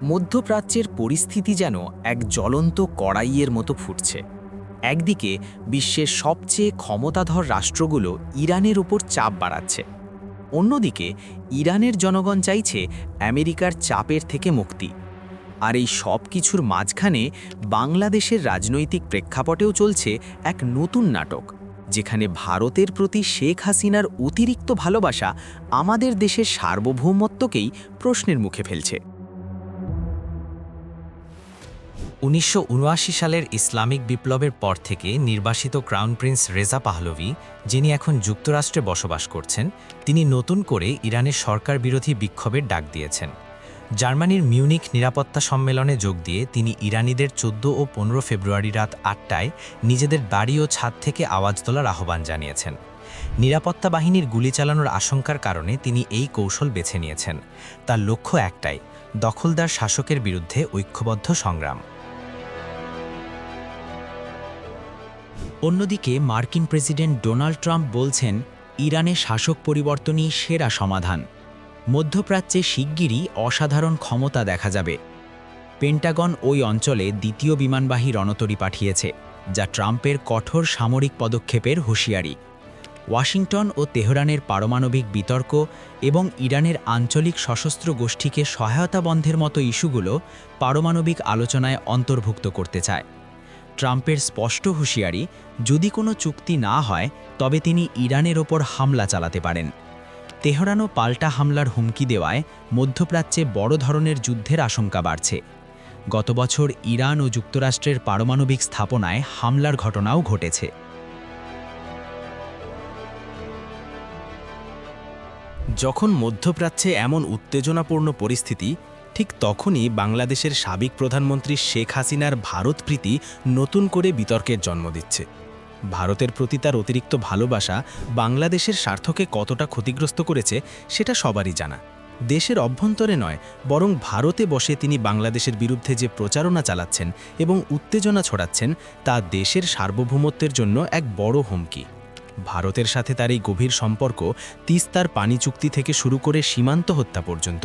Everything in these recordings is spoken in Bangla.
মধ্যপ্রাচ্যের পরিস্থিতি যেন এক জ্বলন্ত কড়াইয়ের মতো ফুটছে। একদিকে বিশ্বের সবচেয়ে ক্ষমতাধর রাষ্ট্রগুলো ইরানের উপর চাপ বাড়াচ্ছে, অন্যদিকে ইরানের জনগণ চাইছে আমেরিকার চাপের থেকে মুক্তি। আর এই সব কিছুর মাঝখানে বাংলাদেশের রাজনৈতিক প্রেক্ষাপটেও চলছে এক নতুন নাটক, যেখানে ভারতের প্রতি শেখ হাসিনার অতিরিক্ত ভালোবাসা আমাদের দেশের সার্বভৌমত্বকেই প্রশ্নের মুখে ফেলছে। ১৯৭৯ সালের ইসলামিক বিপ্লবের পর থেকে নির্বাসিত ক্রাউন প্রিন্স রেজা পাহলভি, যিনি এখন যুক্তরাষ্ট্রে বসবাস করছেন, তিনি নতুন করে ইরানের সরকার বিরোধী বিক্ষোভের ডাক দিয়েছেন। জার্মানির মিউনিখ নিরাপত্তা সম্মেলনে যোগ দিয়ে তিনি ইরানিদের ১৪ ও ১৫ ফেব্রুয়ারি রাত ৮টায় নিজেদের বাড়ি ও ছাদ থেকে আওয়াজ তোলার আহ্বান জানিয়েছেন। নিরাপত্তা বাহিনীর গুলি চালানোর আশঙ্কার কারণে তিনি এই কৌশল বেছে নিয়েছেন। তার লক্ষ্য একটাই, দখলদার শাসকের বিরুদ্ধে ঐক্যবদ্ধ সংগ্রাম। অন্যদিকে মার্কিন প্রেসিডেন্ট ডোনাল্ড ট্রাম্প বলছেন, ইরানে শাসক পরিবর্তনই সেরা সমাধান। মধ্যপ্রাচ্যে শিগগিরই অসাধারণ ক্ষমতা দেখা যাবে। পেন্টাগন ওই অঞ্চলে দ্বিতীয় বিমানবাহী রণতরী পাঠিয়েছে, যা ট্রাম্পের কঠোর সামরিক পদক্ষেপের হুঁশিয়ারি। ওয়াশিংটন ও তেহরানের পারমাণবিক বিতর্ক এবং ইরানের আঞ্চলিক সশস্ত্র গোষ্ঠীকে সহায়তা বন্ধের মতো ইস্যুগুলো পারমাণবিক আলোচনায় অন্তর্ভুক্ত করতে চায়। ট্রাম্পের স্পষ্ট হুঁশিয়ারি, যদি কোনো চুক্তি না হয় তবে তিনি ইরানের ওপর হামলা চালাতে পারেন। তেহরানও পাল্টা হামলার হুমকি দেওয়ায় মধ্যপ্রাচ্যে বড় ধরনের যুদ্ধের আশঙ্কা বাড়ছে। গত বছর ইরান ও যুক্তরাষ্ট্রের পারমাণবিক স্থাপনায় হামলার ঘটনাও ঘটেছে। যখন মধ্যপ্রাচ্যে এমন উত্তেজনাপূর্ণ পরিস্থিতি, ঠিক তখনই বাংলাদেশের সাবেক প্রধানমন্ত্রী শেখ হাসিনার ভারতপ্রীতি নতুন করে বিতর্কের জন্ম দিচ্ছে। ভারতের প্রতি তার অতিরিক্ত ভালোবাসা বাংলাদেশের স্বার্থকে কতটা ক্ষতিগ্রস্ত করেছে সেটা সবারই জানা। দেশের অভ্যন্তরে নয়, বরং ভারতে বসে তিনি বাংলাদেশের বিরুদ্ধে যে প্রচারণা চালাচ্ছেন এবং উত্তেজনা ছড়াচ্ছেন, তা দেশের সার্বভৌমত্বের জন্য এক বড় হুমকি। ভারতের সাথে তার এই গভীর সম্পর্ক, তিস্তার পানি চুক্তি থেকে শুরু করে সীমান্ত হত্যা পর্যন্ত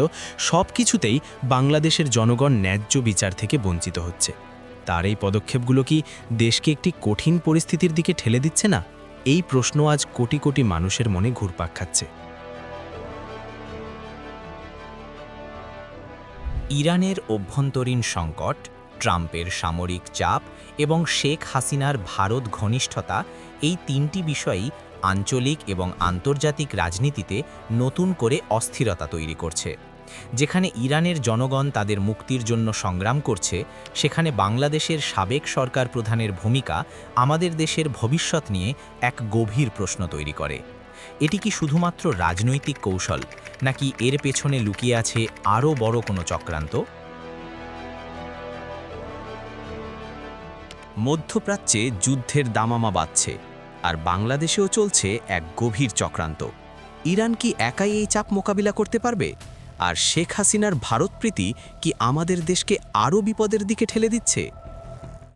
সব কিছুতেই বাংলাদেশের জনগণ ন্যায্য বিচার থেকে বঞ্চিত হচ্ছে। তার এই পদক্ষেপগুলো কি দেশকে একটি কঠিন পরিস্থিতির দিকে ঠেলে দিচ্ছে না? এই প্রশ্ন আজ কোটি কোটি মানুষের মনে ঘুরপাক খাচ্ছে। ইরানের অভ্যন্তরীণ সংকট, ট্রাম্পের সামরিক চাপ এবং শেখ হাসিনার ভারত ঘনিষ্ঠতা, এই তিনটি বিষয়ই আঞ্চলিক এবং আন্তর্জাতিক রাজনীতিতে নতুন করে অস্থিরতা তৈরি করছে। যেখানে ইরানের জনগণ তাদের মুক্তির জন্য সংগ্রাম করছে, সেখানে বাংলাদেশের সাবেক সরকার প্রধানের ভূমিকা আমাদের দেশের ভবিষ্যৎ নিয়ে এক গভীর প্রশ্ন তৈরি করে। এটি কি শুধুমাত্র রাজনৈতিক কৌশল, নাকি এর পেছনে লুকিয়ে আছে আরও বড় কোনো চক্রান্ত? মধ্যপ্রাচ্যে যুদ্ধের দামামা বাজছে, আর বাংলাদেশেও চলছে এক গভীর চক্রান্ত। ইরান কি একাই এই চাপ মোকাবিলা করতে পারবে? আর শেখ হাসিনার ভারতপ্রীতি কি আমাদের দেশকে আরও বিপদের দিকে ঠেলে দিচ্ছে?